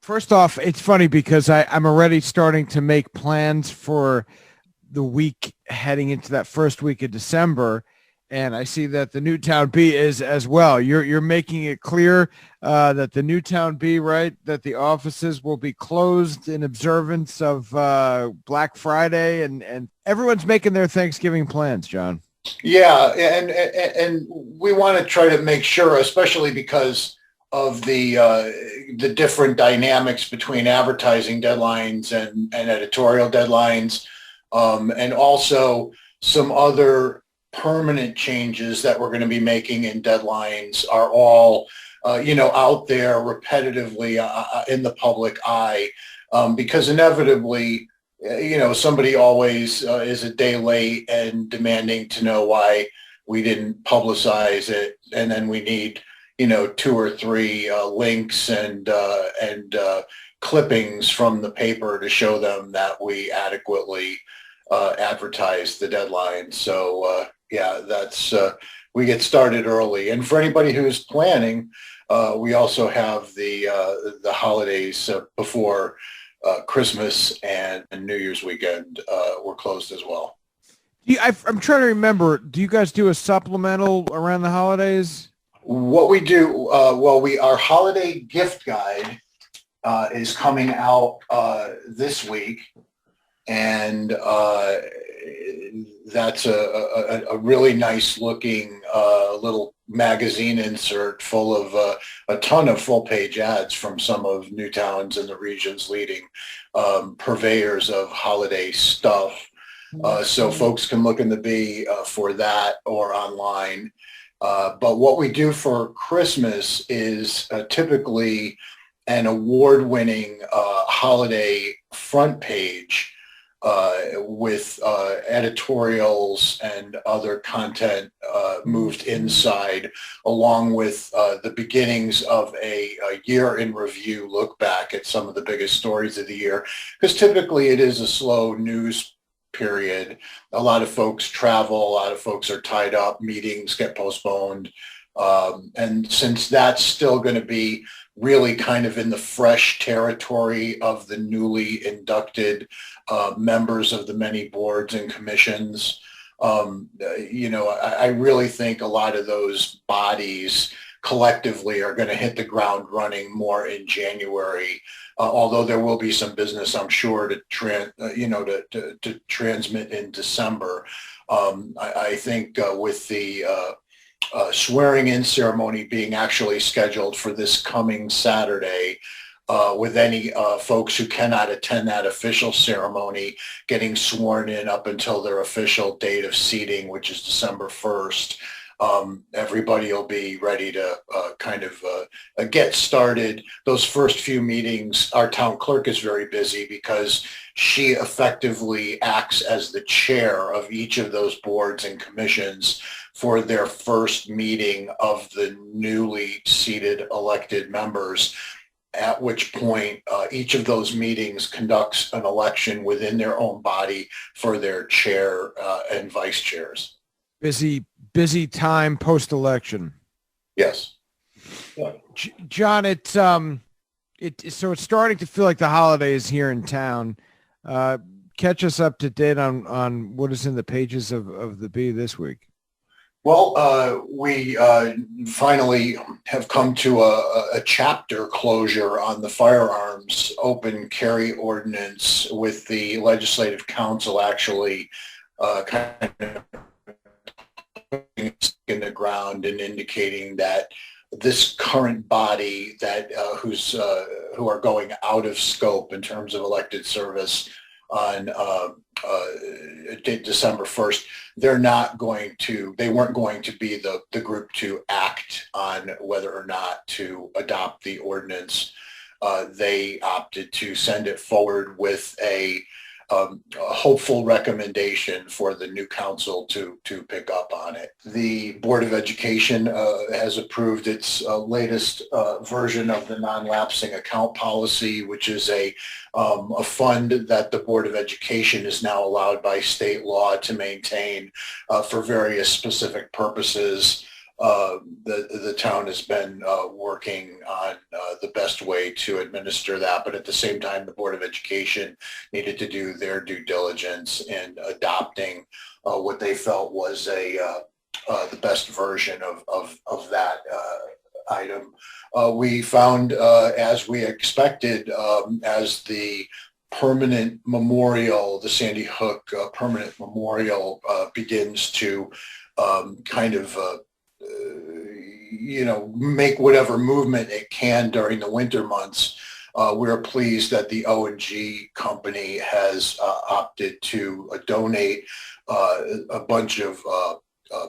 First off, it's funny because I'm already starting to make plans for the week heading into that first week of December. And I see that the Newtown Bee is as well. You're making it clear that the Newtown Bee, right, that the offices will be closed in observance of Black Friday, and everyone's making their Thanksgiving plans, John. Yeah, and we want to try to make sure, especially because of the different dynamics between advertising deadlines and editorial deadlines, and also some other permanent changes that we're going to be making in deadlines are all out there repetitively in the public eye, because inevitably somebody always is a day late and demanding to know why we didn't publicize it, and then we need two or three links and clippings from the paper to show them that we adequately advertised the deadline. So that's we get started early. And for anybody who's planning, we also have the holidays before Christmas and New Year's weekend were closed as well. I'm trying to remember. Do you guys do a supplemental around the holidays? What we do, our holiday gift guide is coming out this week, and that's a really nice looking little magazine insert full of a ton of full page ads from some of Newtown's and the region's leading purveyors of holiday stuff. So folks can look in the Bee for that or online. But what we do for Christmas is typically an award-winning holiday front page with editorials and other content moved inside, along with the beginnings of a year in review look back at some of the biggest stories of the year, because typically it is a slow news period. A lot of folks travel, a lot of folks are tied up, meetings get postponed. And since that's still going to be really kind of in the fresh territory of the newly inducted members of the many boards and commissions, I really think a lot of those bodies collectively are going to hit the ground running more in January. Although there will be some business, I'm sure, to transmit in December. I think with the swearing-in ceremony being actually scheduled for this coming Saturday, with any folks who cannot attend that official ceremony getting sworn in up until their official date of seating, which is December 1st. Everybody will be ready to get started. Those first few meetings, our town clerk is very busy because she effectively acts as the chair of each of those boards and commissions for their first meeting of the newly seated elected members, at which point each of those meetings conducts an election within their own body for their chair and vice chairs. Busy time post-election. Yes. Yeah. John, so it's starting to feel like the holidays here in town. Catch us up to date on what is in the pages of the Bee this week. Well, we finally have come to a chapter closure on the Firearms open carry ordinance, with the Legislative Council actually kind of in the ground and indicating that this current body that who are going out of scope in terms of elected service on December 1st, they weren't going to be the group to act on whether or not to adopt the ordinance. They opted to send it forward with a hopeful recommendation for the new council to pick up on it. The Board of Education has approved its latest version of the non-lapsing account policy, which is a fund that the Board of Education is now allowed by state law to maintain for various specific purposes. the town has been working on the best way to administer that. But at the same time, the Board of Education needed to do their due diligence in adopting what they felt was the best version of that item. We found, as we expected, as the permanent memorial, the Sandy Hook permanent memorial begins to kind of make whatever movement it can during the winter months. We're pleased that the O&G company has opted to donate a bunch of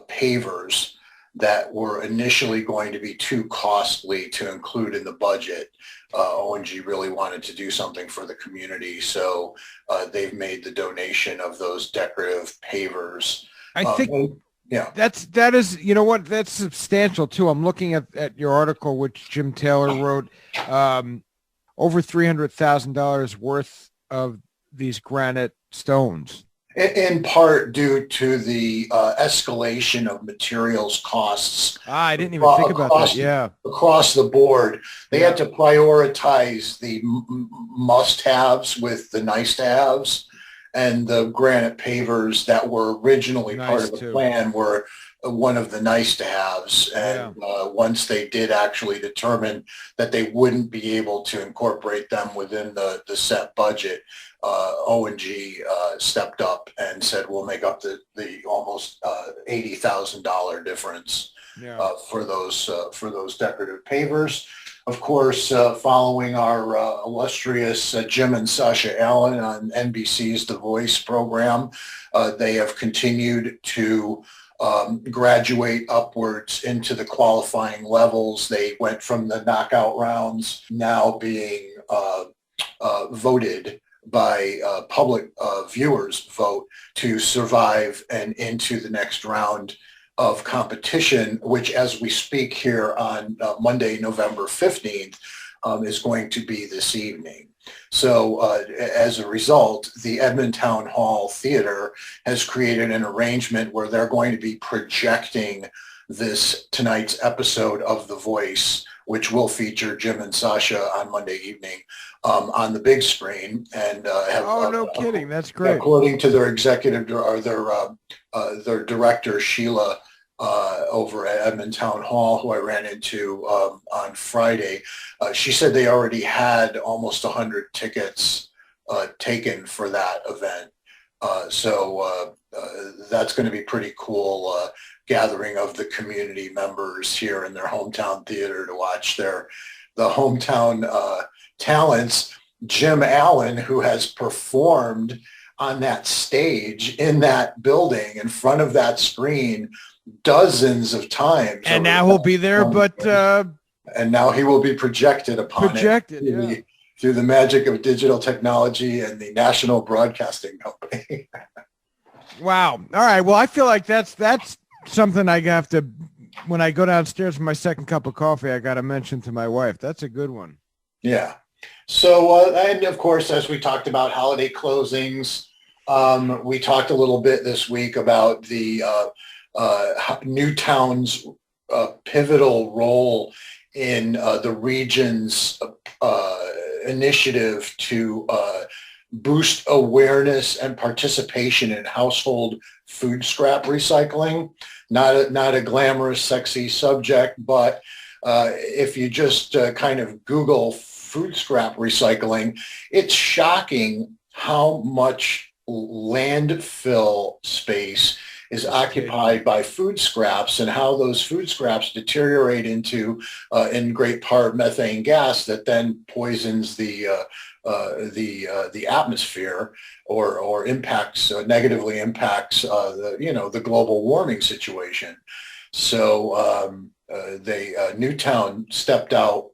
pavers that were initially going to be too costly to include in the budget. O&G really wanted to do something for the community, so they've made the donation of those decorative pavers. I think that is, you know what, that's substantial too. I'm looking at your article, which Jim Taylor wrote, over $300,000 worth of these granite stones. In part due to the escalation of materials costs. I didn't even think about that. Yeah. Across the board, they had to prioritize the must-haves with the nice-to-haves, and the granite pavers that were originally part of the plan were one of the nice-to-haves. And once they did actually determine that they wouldn't be able to incorporate them within the set budget, O&G stepped up and said, we'll make up the almost $80,000 difference for those decorative pavers. Of course, following our illustrious Jim and Sasha Allen on NBC's The Voice program, they have continued to graduate upwards into the qualifying levels. They went from the knockout rounds now being voted by public viewers vote to survive and into the next round of competition, which as we speak here on Monday, November 15th, is going to be this evening. So as a result, the Edmond Town Hall Theater has created an arrangement where they're going to be projecting tonight's episode of The Voice, which will feature Jim and Sasha on Monday evening on the big screen. And no kidding, that's great. According to their executive or their director Sheila over at Edmond Town Hall, who I ran into on Friday, she said they already had almost 100 tickets taken for that event. So that's going to be pretty cool. Gathering of the community members here in their hometown theater to watch the hometown talents. Jim Allen, who has performed on that stage in that building in front of that screen dozens of times. And now he'll be there, and now he will be projected upon through the magic of digital technology and the National Broadcasting Company. Wow. All right. Well, I feel like that's something I have to, when I go downstairs for my second cup of coffee, I got to mention to my wife. That's a good one. Yeah. So, and of course, as we talked about holiday closings, we talked a little bit this week about the Newtown's pivotal role in the region's initiative to boost awareness and participation in household food scrap recycling. Not a glamorous, sexy subject, but if you just kind of Google food scrap recycling, it's shocking how much landfill space is occupied by food scraps, and how those food scraps deteriorate into, in great part, methane gas that then poisons the atmosphere or negatively impacts the global warming situation. So Newtown stepped out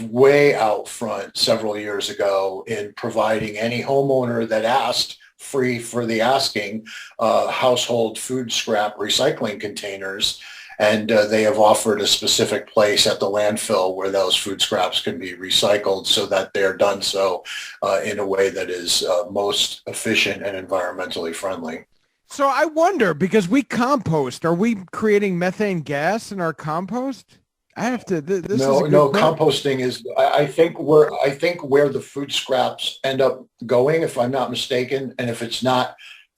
way out front several years ago in providing any homeowner that asked, free for the asking, household food scrap recycling containers. And they have offered a specific place at the landfill where those food scraps can be recycled, so that they're done so in a way that is most efficient and environmentally friendly. So I wonder, because we compost, are we creating methane gas in our compost? I have to, this is a good No, point. composting is, I think where the food scraps end up going, if I'm not mistaken, and if it's not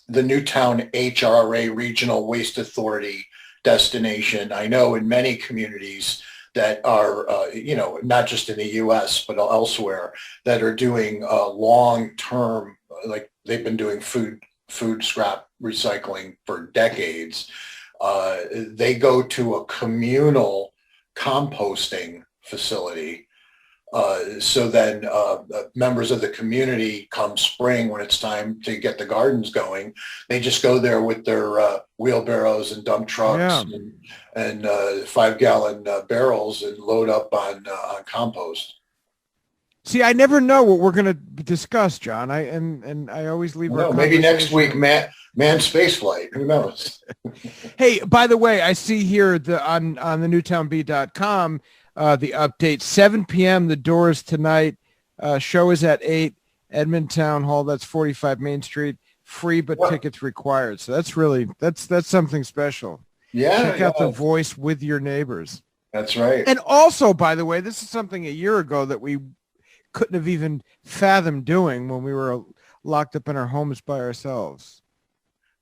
the Newtown HRA Regional Waste Authority destination, I know in many communities that are, not just in the US, but elsewhere, that are doing long-term, like they've been doing food scrap recycling for decades. They go to a communal composting facility. So then members of the community come spring when it's time to get the gardens going, they just go there with their wheelbarrows and dump trucks Yeah. and 5-gallon barrels and load up on compost. See, I never know what we're going to discuss, John. I always leave our Maybe next week, conversation- man space flight. Who knows? Hey, by the way, I see here on the newtownbee.com the update, 7 p.m. The doors tonight. Show is at 8, Edmond Town Hall. That's 45 Main Street. Free, but tickets required. So that's something special. Yeah. Check out The Voice with your neighbors. That's right. And also, by the way, this is something a year ago that we couldn't have even fathomed doing when we were locked up in our homes by ourselves.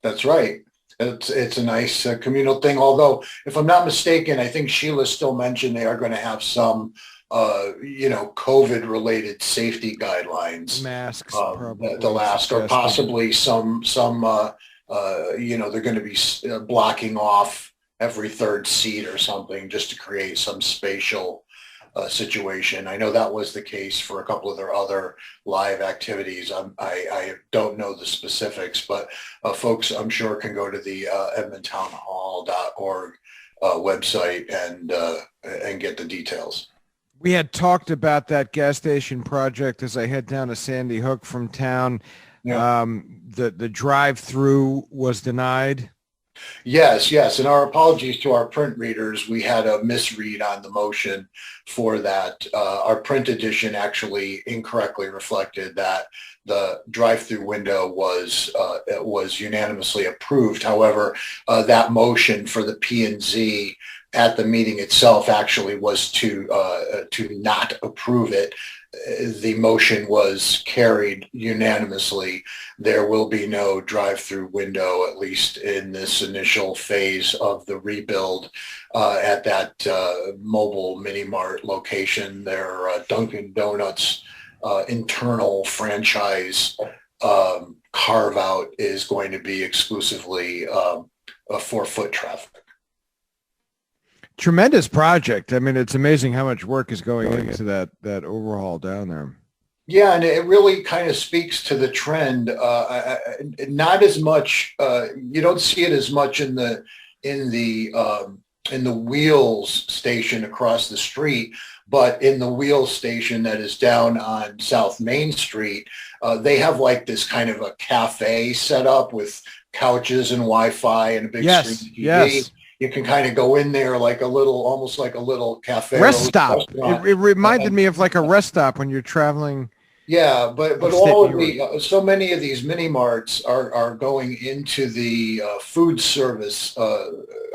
That's right. It's a nice communal thing. Although, if I'm not mistaken, I think Sheila still mentioned they are going to have some, COVID-related safety guidelines. Masks, probably. The last, or possibly some, they're going to be blocking off every third seat or something just to create some spatial situation. I know that was the case for a couple of their other live activities. I don't know the specifics, but folks, I'm sure, can go to the edmondtownhall.org website and get the details. We had talked about that gas station project as I head down to Sandy Hook from town. Yeah. The drive-through was denied. Yes. And our apologies to our print readers. We had a misread on the motion for that. Our print edition actually incorrectly reflected that the drive-through window was unanimously approved. However, that motion for the P&Z at the meeting itself actually was to not approve it. The motion was carried unanimously. There will be no drive-through window, at least in this initial phase of the rebuild at that mobile mini mart location. Their Dunkin' Donuts internal franchise carve out is going to be exclusively for foot traffic. Tremendous project. I mean, it's amazing how much work is going into that overhaul down there. Yeah, and it really kind of speaks to the trend. Not as much. You don't see it as much in the Wheels station across the street, but in the Wheels station that is down on South Main Street, they have like this kind of a cafe set up with couches and Wi-Fi and a big screen TV. Yes. You can kind of go in there like almost like a little cafe. Rest stop. It reminded me of like a rest stop when you're traveling. Yeah, but all of so many of these mini marts are going into the food service,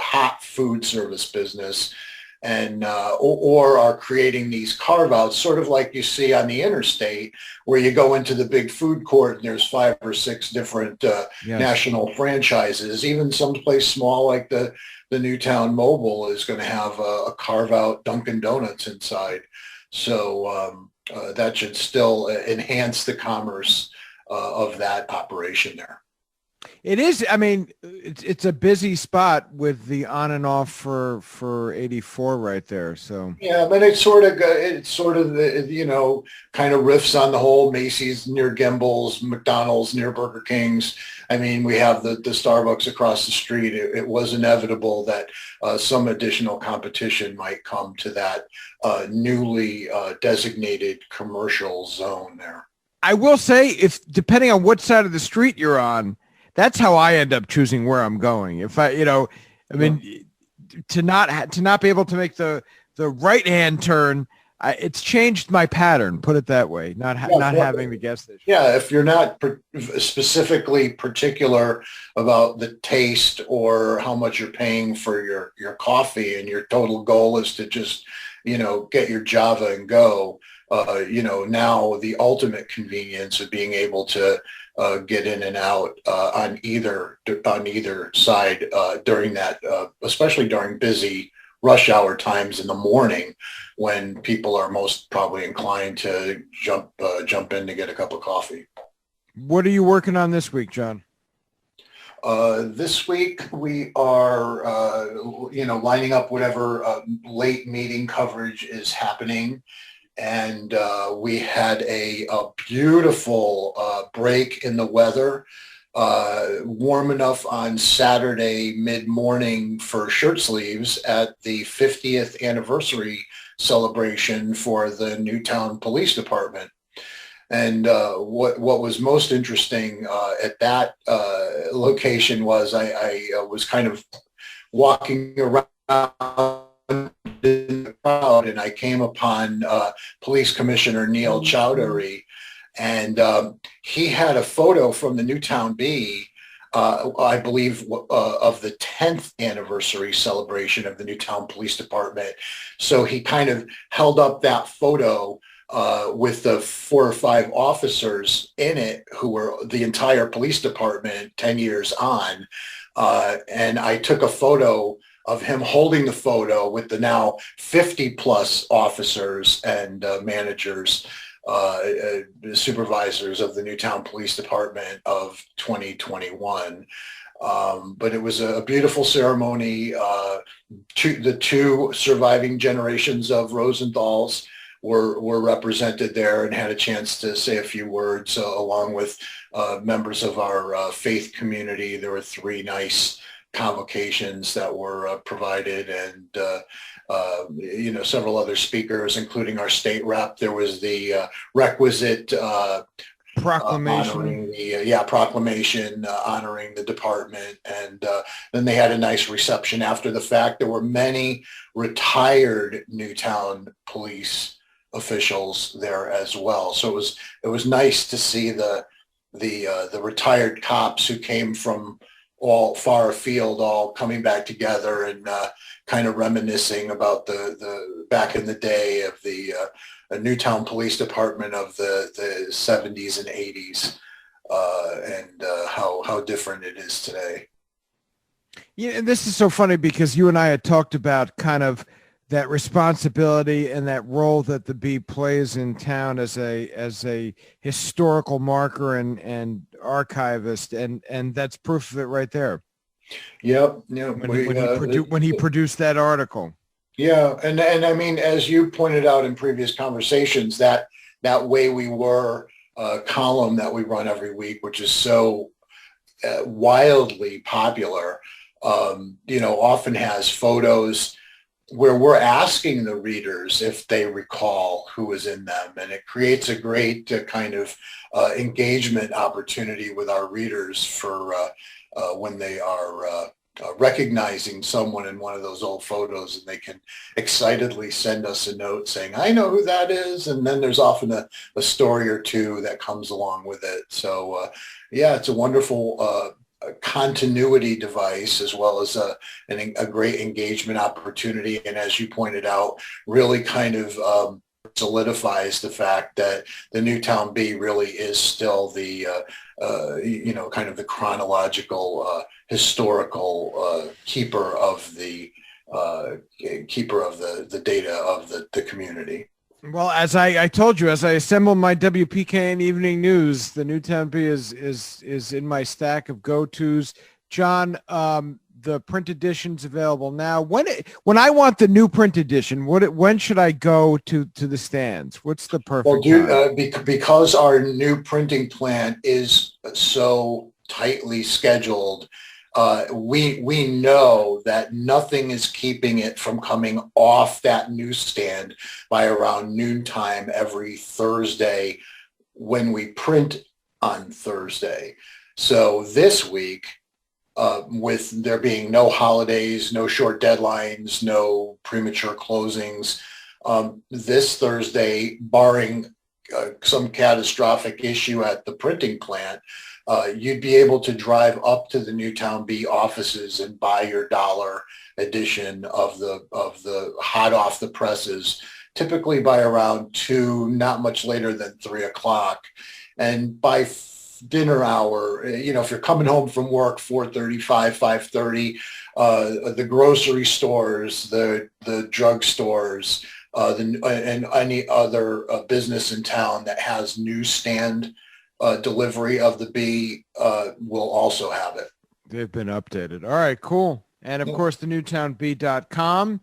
hot food service business, and or are creating these carve outs, sort of like you see on the interstate, where you go into the big food court and there's 5 or 6 different national franchises. Even someplace small like the Newtown Mobile is going to have a carve out Dunkin' Donuts inside. So that should still enhance the commerce of that operation there. It is. I mean, it's a busy spot with the on and off for 84 right there. So yeah, but it's sort of kind of riffs on the whole Macy's near Gimbel's, McDonald's near Burger King's. I mean, we have the Starbucks across the street. It was inevitable that some additional competition might come to that newly designated commercial zone there. I will say, if depending on what side of the street you're on, that's how I end up choosing where I'm going. If to not be able to make the right hand turn, it's changed my pattern, put it that way, not having the gas station. Yeah, if you're not specifically particular about the taste or how much you're paying for your coffee, and your total goal is to just, get your Java and go, now the ultimate convenience of being able to get in and out on either side during that, especially during busy rush hour times in the morning, when people are most probably inclined to jump in to get a cup of coffee. What are you working on this week, John? This week we are, lining up whatever late meeting coverage is happening. And we had a beautiful break in the weather, warm enough on Saturday mid-morning for shirt sleeves at the 50th anniversary celebration for the Newtown Police Department. And what was most interesting at that location was I was kind of walking around in the crowd, and I came upon Police Commissioner Neil Chowdhury, and he had a photo from the Newtown Bee, I believe, of the 10th anniversary celebration of the Newtown Police Department. So he kind of held up that photo with the 4 or 5 officers in it who were the entire police department 10 years on. And I took a photo of him holding the photo with the now 50 plus officers and managers, supervisors of the Newtown Police Department of 2021. But it was a beautiful ceremony. The 2 surviving generations of Rosenthals were represented there and had a chance to say a few words, along with members of our faith community. There were 3 nice convocations that were provided, and several other speakers, including our state rep. There was the requisite proclamation, proclamation honoring the department, and then they had a nice reception after the fact. There were many retired Newtown police officials there as well, so it was nice to see the retired cops who came from all far afield, all coming back together and kind of reminiscing about the back in the day of the Newtown Police Department of the 70s and 80s, and how different it is today. Yeah, and this is so funny because you and I had talked about kind of that responsibility and that role that the Bee plays in town as a historical marker and archivist, and that's proof of it right there. Yep. Yeah. When he produced that article. Yeah, and I mean, as you pointed out in previous conversations, that Way We Were column that we run every week, which is so wildly popular, often has photos where we're asking the readers if they recall who was in them. And it creates a great kind of engagement opportunity with our readers for when they are recognizing someone in one of those old photos, and they can excitedly send us a note saying, I know who that is. And then there's often a story or 2 that comes along with it. So it's a wonderful continuity device, as well as a great engagement opportunity. And as you pointed out, really kind of solidifies the fact that the Newtown Bee really is still the, kind of the chronological, historical keeper of the data of the community. Well, as I told you, as I assemble my WPKN Evening News, the Newtown Bee is in my stack of go-tos. John, the print edition's available now. When I want the new print edition, when should I go to the stands? What's the perfect time? Because our new printing plant is so tightly scheduled, we know that nothing is keeping it from coming off that newsstand by around noontime every Thursday when we print on Thursday. So this week, with there being no holidays, no short deadlines, no premature closings, This Thursday, barring some catastrophic issue at the printing plant, you'd be able to drive up to the Newtown Bee offices and buy your dollar edition of the hot off the presses, typically by around 2, not much later than 3 o'clock. And by dinner hour, if you're coming home from work, 4:35, 5:30, the grocery stores, the drug stores, and any other business in town that has newsstand delivery of the Bee will also have it. They've been updated. All right, cool. And of course, the newtownbee.com.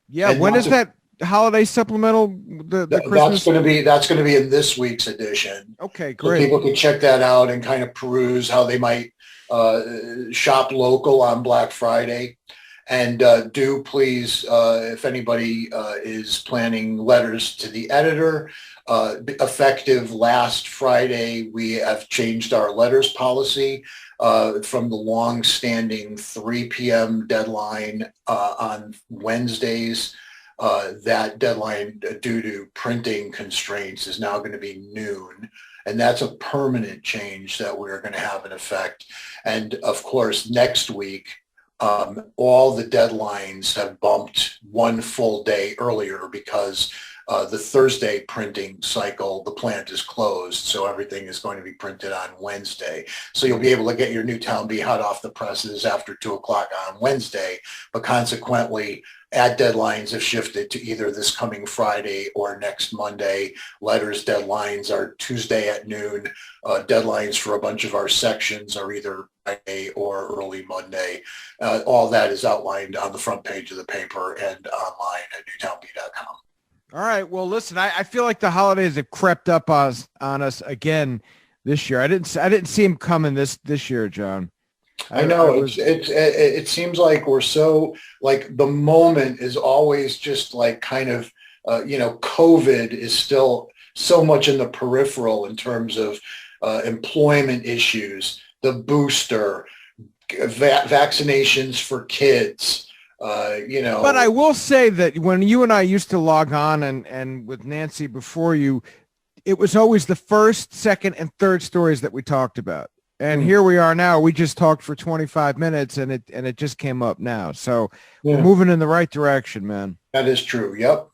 Yeah, and when is that holiday supplemental? The Christmas? That's going to be in this week's edition. Okay, great. So people can check that out and kind of peruse how they might shop local on Black Friday. And do please, if anybody is planning letters to the editor, effective last Friday, we have changed our letters policy from the long-standing 3 p.m. deadline on Wednesdays. That deadline, due to printing constraints, is now going to be noon. And that's a permanent change that we're going to have in effect. And of course, next week, all the deadlines have bumped one full day earlier because the Thursday printing cycle, the plant is closed. So everything is going to be printed on Wednesday. So you'll be able to get your Newtown Bee hot off the presses after 2 o'clock on Wednesday. But consequently, ad deadlines have shifted to either this coming Friday or next Monday. Letters deadlines are Tuesday at noon. Deadlines for a bunch of our sections are either Friday or early Monday. All that is outlined on the front page of the paper and online at newtownbee.com. All right. Well, listen, I feel like the holidays have crept up on us again this year. I didn't see them coming this year, John. I know it seems like we're so, like, the moment is always just like kind of, COVID is still so much in the peripheral in terms of employment issues, the booster, vaccinations for kids, But I will say that when you and I used to log on and with Nancy before you, it was always the first, second, and third stories that we talked about. And here we are now. We just talked for 25 minutes, and it just came up now. So we're moving in the right direction, man. That is true. Yep.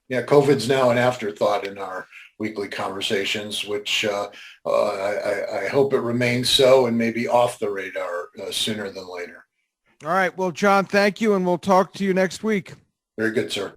Yeah. COVID's now an afterthought in our weekly conversations, which I hope it remains so and maybe off the radar sooner than later. All right. Well, John, thank you, and we'll talk to you next week. Very good, sir.